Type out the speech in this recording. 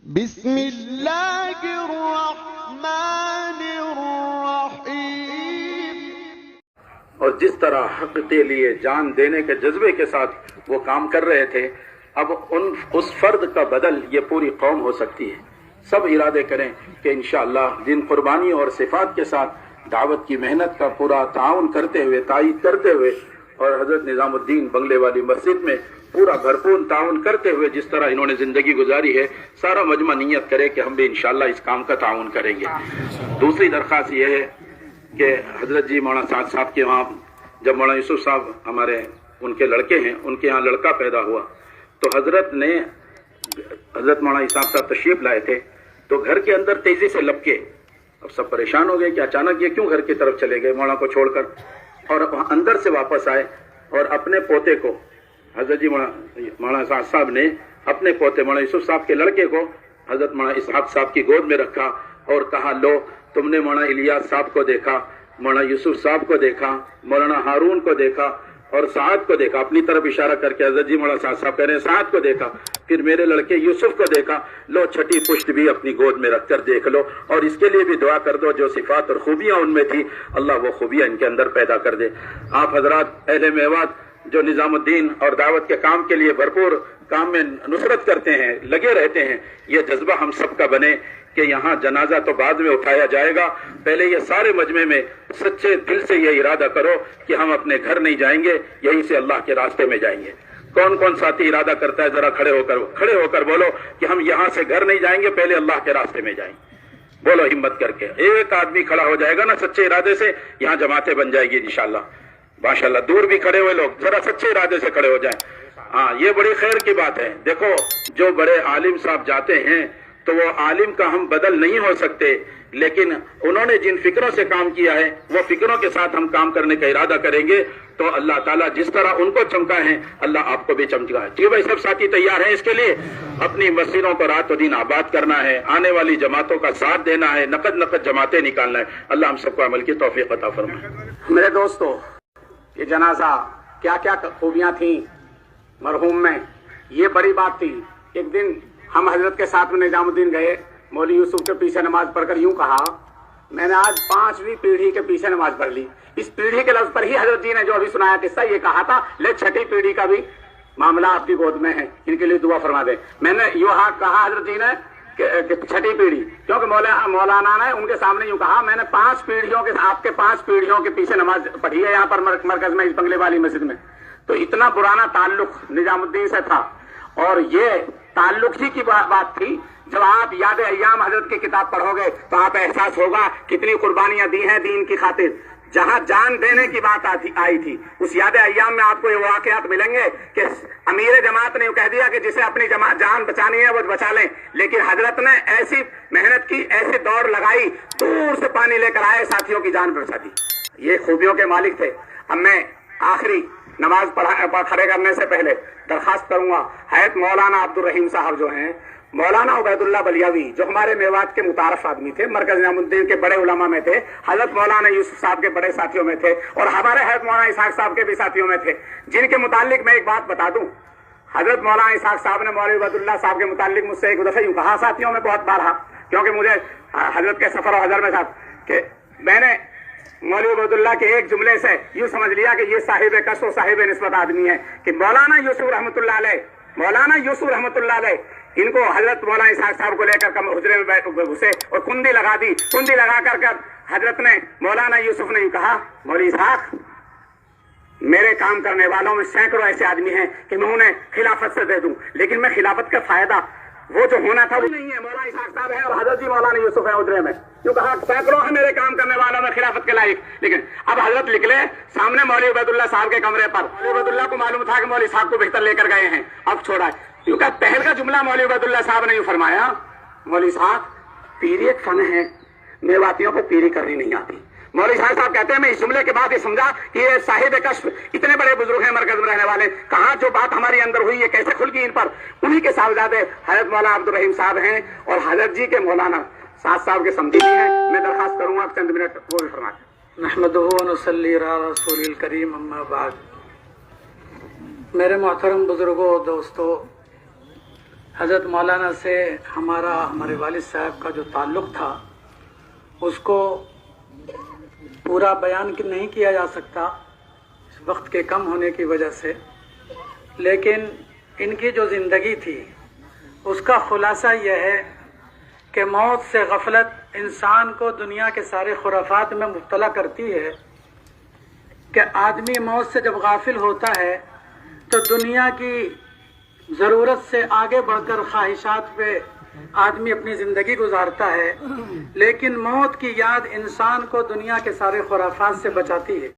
بسم اللہ الرحمن الرحیم۔ اور جس طرح حق کے لیے جان دینے کے جذبے کے ساتھ وہ کام کر رہے تھے، اب اس فرد کا بدل یہ پوری قوم ہو سکتی ہے۔ سب ارادے کریں کہ انشاءاللہ جن قربانی اور صفات کے ساتھ دعوت کی محنت کا پورا تعاون کرتے ہوئے، تائید کرتے ہوئے، اور حضرت نظام الدین بنگلے والی مسجد میں پورا بھرپور تعاون کرتے ہوئے جس طرح انہوں نے زندگی گزاری ہے، سارا مجمع نیت کرے کہ ہم بھی انشاءاللہ اس کام کا تعاون کریں گے۔ دوسری درخواست یہ ہے کہ حضرت جی مولانا سعد صاحب کے وہاں جب مولانا یوسف صاحب ہمارے ان کے لڑکے ہیں، ان کے یہاں لڑکا پیدا ہوا تو حضرت مولانا اسحاق صاحب تشریف لائے تھے، تو گھر کے اندر تیزی سے لپکے۔ اب سب پریشان ہو گئے کہ اچانک یہ کیوں گھر کی طرف چلے گئے مولانا کو چھوڑ کر، اور اندر سے واپس آئے اور اپنے پوتے کو حضرت جی مولانا سعد صاحب نے اپنے پوتے مولانا یوسف صاحب کے لڑکے کو حضرت مولانا اسحاق صاحب کی گود میں رکھا اور کہا، لو تم نے مولانا الیاس صاحب کو دیکھا، مولانا یوسف صاحب کو دیکھا، مولانا ہارون کو دیکھا اور سعد کو دیکھا، اپنی طرف اشارہ کر کے حضرت جی مولانا سعد صاحب کہہ رہے ہیں سعد کو دیکھا، پھر میرے لڑکے یوسف کو دیکھا، لو چھٹی پشت بھی اپنی گود میں رکھ کر دیکھ لو، اور اس کے لیے بھی دعا کر دو جو صفات اور خوبیاں ان میں تھی اللہ وہ خوبیاں ان کے اندر پیدا کر دے۔ آپ حضرات اہل میوات جو نظام الدین اور دعوت کے کام کے لیے بھرپور کام میں نصرت کرتے ہیں، لگے رہتے ہیں، یہ جذبہ ہم سب کا بنے کہ یہاں جنازہ تو بعد میں اٹھایا جائے گا، پہلے یہ سارے مجمع میں سچے دل سے یہ ارادہ کرو کہ ہم اپنے گھر نہیں جائیں گے، یہیں سے اللہ کے راستے میں جائیں گے۔ کون کون ساتھی ارادہ کرتا ہے؟ ذرا کھڑے ہو کر بولو کہ ہم یہاں سے گھر نہیں جائیں گے، پہلے اللہ کے راستے میں جائیں گے۔ بولو ہمت کر کے، ایک آدمی کھڑا ہو جائے گا نا سچے ارادے سے، یہاں جماعتیں بن جائے گی انشاءاللہ۔ ماشاءاللہ دور بھی کھڑے ہوئے لوگ ذرا سچے ارادے سے کھڑے ہو جائیں۔ ہاں یہ بڑی خیر کی بات ہے۔ دیکھو جو بڑے عالم صاحب جاتے ہیں تو وہ عالم کا ہم بدل نہیں ہو سکتے، لیکن انہوں نے جن فکروں سے کام کیا ہے وہ فکروں کے ساتھ ہم کام کرنے کا ارادہ کریں گے تو اللہ تعالیٰ جس طرح ان کو چمکا ہے اللہ آپ کو بھی چمکا ہے۔ ٹھیک بھائی، سب ساتھی تیار ہیں اس کے لیے؟ اپنی مسجدوں کو رات و دن آباد کرنا ہے، آنے والی جماعتوں کا ساتھ دینا ہے، نقد جماعتیں نکالنا ہے۔ اللہ ہم سب کو عمل کی توفیق عطا فرمائے۔ میرے دوستو، یہ جنازہ کیا کیا خوبیاں تھیں مرحوم میں، یہ بڑی بات تھی۔ ایک دن ہم حضرت کے ساتھ میں نظام الدین گئے، مولوی یوسف کے پیچھے نماز پڑھ کر یوں کہا، میں نے آج 5ویں پیڑھی کے پیچھے نماز پڑھ لی۔ اس پیڑھی کے لفظ پر ہی حضرت جی نے جو ابھی سنایا قصہ یہ کہا تھا، لے چھٹی پیڑھی کا بھی معاملہ آپ کی گود میں ہے، ان کے لیے دعا فرما دیں۔ میں نے یوں کہا حضرت جی نے کہ چھٹی پیڑھی، کیونکہ مولانا نے ان کے سامنے یوں کہا، میں نے 5 پیڑھیوں کے آپ کے 5 پیڑھیوں کے پیچھے نماز پڑھی ہے یہاں پر مرکز میں، اس بنگلے والی مسجد میں۔ تو اتنا پرانا تعلق نظام الدین سے تھا، اور یہ تعلق ہی کی بات تھی۔ جب آپ یاد ایام حضرت کی کتاب پڑھو گے تو آپ احساس ہوگا کتنی قربانیاں دی ہیں دین کی خاطر۔ جہاں جان دینے کی بات آئی تھی اس یاد ایام میں آپ کو یہ واقعات ملیں گے کہ امیر جماعت نے کہہ دیا کہ جسے اپنی جان بچانی ہے وہ بچا لیں، لیکن حضرت نے ایسی محنت کی، ایسی دوڑ لگائی، دور سے پانی لے کر آئے، ساتھیوں کی جان بچا دی۔ یہ خوبیوں کے مالک تھے۔ اب میں آخری نماز کھڑے کرنے سے پہلے درخواست کروں گا، حیات مولانا عبدالرحیم صاحب جو ہیں، مولانا عبید اللہ بلیاوی جو ہمارے میوات کے متعارف آدمی تھے، مرکز نظام الدین کے بڑے علماء میں تھے، حضرت مولانا یوسف صاحب کے بڑے ساتھیوں میں تھے، اور ہمارے حضرت مولانا اسحاق صاحب کے بھی ساتھیوں میں تھے، جن کے متعلق میں ایک بات بتا دوں۔ حضرت مولانا اسحاق صاحب نے مولوی عبید اللہ صاحب کے متعلق مجھ سے ایک دفعہ یوں کہا ساتھیوں میں بہت بار، کیونکہ مجھے حضرت کے سفر و حضر میں تھا، کہ میں نے مولوی عبید اللہ کے ایک جملے سے یوں سمجھ لیا کہ یہ صاحب کشف و صاحب نسبت آدمی ہے، کہ مولانا یوسف رحمۃ اللہ علیہ ان کو حضرت مولانا اسحاق صاحب کو لے کر حجرے میں گھسے اور کندی لگا دی۔ کندی لگا کر حضرت نے مولانا یوسف نے یوں کہا، مولوی اسحاق میرے کام کرنے والوں میں سینکڑوں ایسے آدمی ہیں کہ میں انہیں خلافت سے دے دوں، لیکن میں خلافت کا فائدہ وہ جو ہونا تھا وہ نہیں ہے۔ مولانا اسحاق صاحب ہے اور حضرت جی مولانا یوسف ہے حجرے میں، یوں کہا سینکڑوں ہیں میرے کام کرنے والوں میں خلافت کے لائق، لیکن اب حضرت نکلے سامنے مولوی عبید اللہ صاحب کے کمرے پر۔ مولوی عبید اللہ کو معلوم تھا کہ مولوی صاحب کو بہتر لے کر گئے ہیں، اب چھوڑا ہے۔ کیونکہ پہل کا جملہ مولوی عبید اللہ صاحب نے یوں فرمایا، مولوی صاحب پیری ایک فن ہے، میواتیوں کو پیری کرنی نہیں آتی۔ مولوی صاحب کہتے ہیں میں اس جملے کے بعد یہ سمجھا کہ یہ صاحب کشف اتنے بڑے بزرگ ہیں مرکز میں رہنے والے، کہاں جو بات ہماری اندر ہوئی ہے کیسے کھل گئی ان پر۔ انہی کے صاحبزادے حضرت مولانا عبدالرحیم صاحب ہیں اور حضرت جی کے مولانا سعد صاحب کے سمجھی بھی ہیں۔ میں درخواست کروں گا چند منٹ وہ بھی فرما دیں۔ نحمدہ و نصلی علی رسول الکریم، اما بعد۔ میرے محترم بزرگوں اور دوستو، حضرت مولانا سے ہمارے والد صاحب کا جو تعلق تھا اس کو پورا بیان نہیں کیا جا سکتا وقت کے کم ہونے کی وجہ سے، لیکن ان کی جو زندگی تھی اس کا خلاصہ یہ ہے کہ موت سے غفلت انسان کو دنیا کے سارے خرافات میں مبتلا کرتی ہے، کہ آدمی موت سے جب غافل ہوتا ہے تو دنیا کی ضرورت سے آگے بڑھ کر خواہشات پہ آدمی اپنی زندگی گزارتا ہے، لیکن موت کی یاد انسان کو دنیا کے سارے خرافات سے بچاتی ہے۔